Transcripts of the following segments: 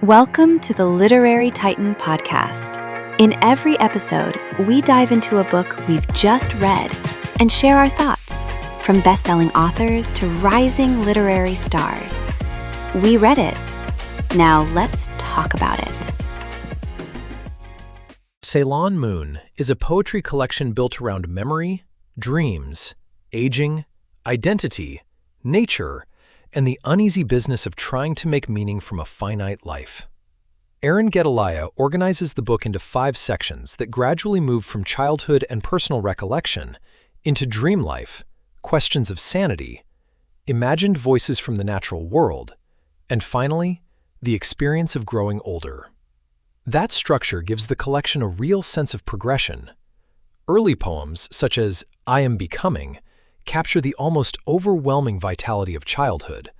Welcome to the Literary Titan podcast. In every episode, we dive into a book we've just read and share our thoughts, from best-selling authors to rising literary stars. We read it. Now let's talk about it. Ceylon Moon is a poetry collection built around memory, dreams, aging, identity, nature, and the uneasy business of trying to make meaning from a finite life. Gedaliah organizes the book into 5 sections that gradually move from childhood and personal recollection into dream life, questions of sanity, imagined voices from the natural world, and finally, the experience of growing older. That structure gives the collection a real sense of progression. Early poems, such as I Am Becoming, capture the almost overwhelming vitality of childhood,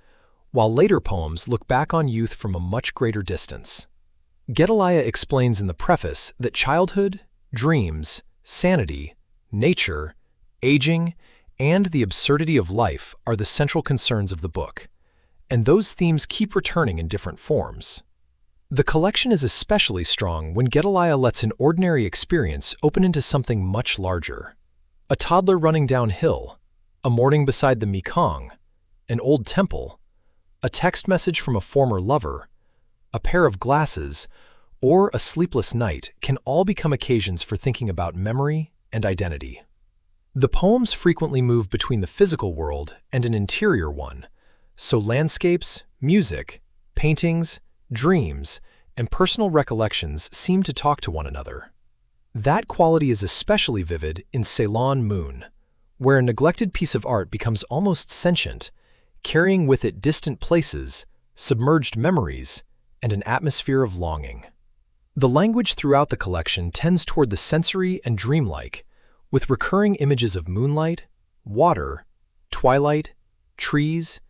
while later poems look back on youth from a much greater distance. Gedaliah explains in the preface that childhood, dreams, sanity, nature, aging, and the absurdity of life are the central concerns of the book, and those themes keep returning in different forms. The collection is especially strong when Gedaliah lets an ordinary experience open into something much larger. A toddler running downhill, a morning beside the Mekong, an old temple, a text message from a former lover, a pair of glasses, or a sleepless night can all become occasions for thinking about memory and identity. The poems frequently move between the physical world and an interior one, so landscapes, music, paintings, dreams, and personal recollections seem to talk to one another. That quality is especially vivid in Ceylon Moon, where a neglected piece of art becomes almost sentient, carrying with it distant places, submerged memories, and an atmosphere of longing. The language throughout the collection tends toward the sensory and dreamlike, with recurring images of moonlight, water, twilight, trees,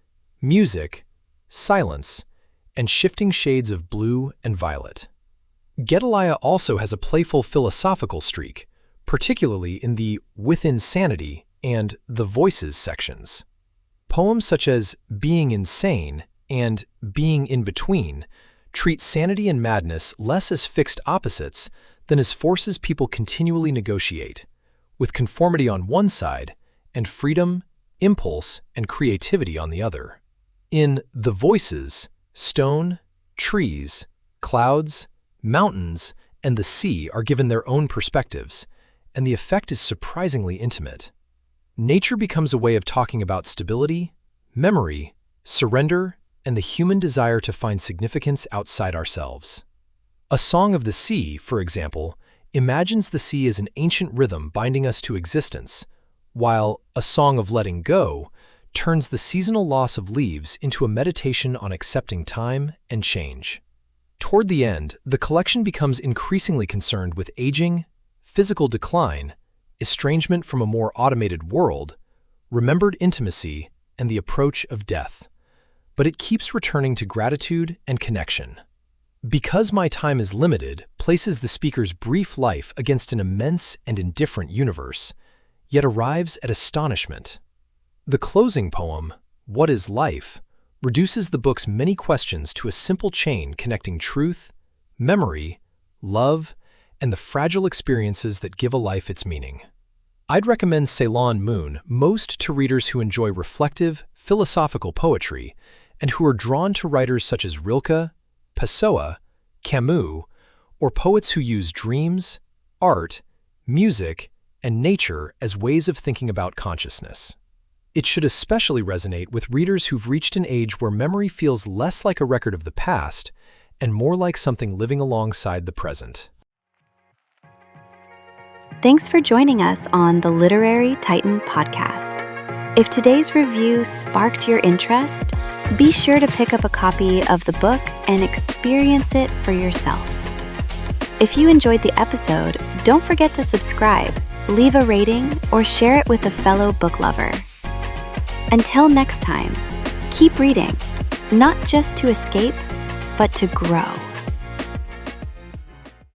music, silence, and shifting shades of blue and violet. Gedaliah also has a playful philosophical streak, particularly in the Within Sanity and the Voices sections. Poems such as Being Insane and Being in Between treat sanity and madness less as fixed opposites than as forces people continually negotiate, with conformity on one side and freedom, impulse, and creativity on the other. In The Voices, stone, trees, clouds, mountains, and the sea are given their own perspectives, and the effect is surprisingly intimate. Nature becomes a way of talking about stability, memory, surrender, and the human desire to find significance outside ourselves. A Song of the Sea, for example, imagines the sea as an ancient rhythm binding us to existence, while A Song of Letting Go turns the seasonal loss of leaves into a meditation on accepting time and change. Toward the end, the collection becomes increasingly concerned with aging, physical decline, estrangement from a more automated world, remembered intimacy, and the approach of death. But it keeps returning to gratitude and connection. Because My Time is Limited places the speaker's brief life against an immense and indifferent universe, yet arrives at astonishment. The closing poem, What is Life?, reduces the book's many questions to a simple chain connecting truth, memory, love, and the fragile experiences that give a life its meaning. I'd recommend Ceylon Moon most to readers who enjoy reflective, philosophical poetry and who are drawn to writers such as Rilke, Pessoa, Camus, or poets who use dreams, art, music, and nature as ways of thinking about consciousness. It should especially resonate with readers who've reached an age where memory feels less like a record of the past and more like something living alongside the present. Thanks for joining us on the Literary Titan podcast. If today's review sparked your interest, be sure to pick up a copy of the book and experience it for yourself. If you enjoyed the episode, don't forget to subscribe, leave a rating, or share it with a fellow book lover. Until next time, keep reading, not just to escape, but to grow.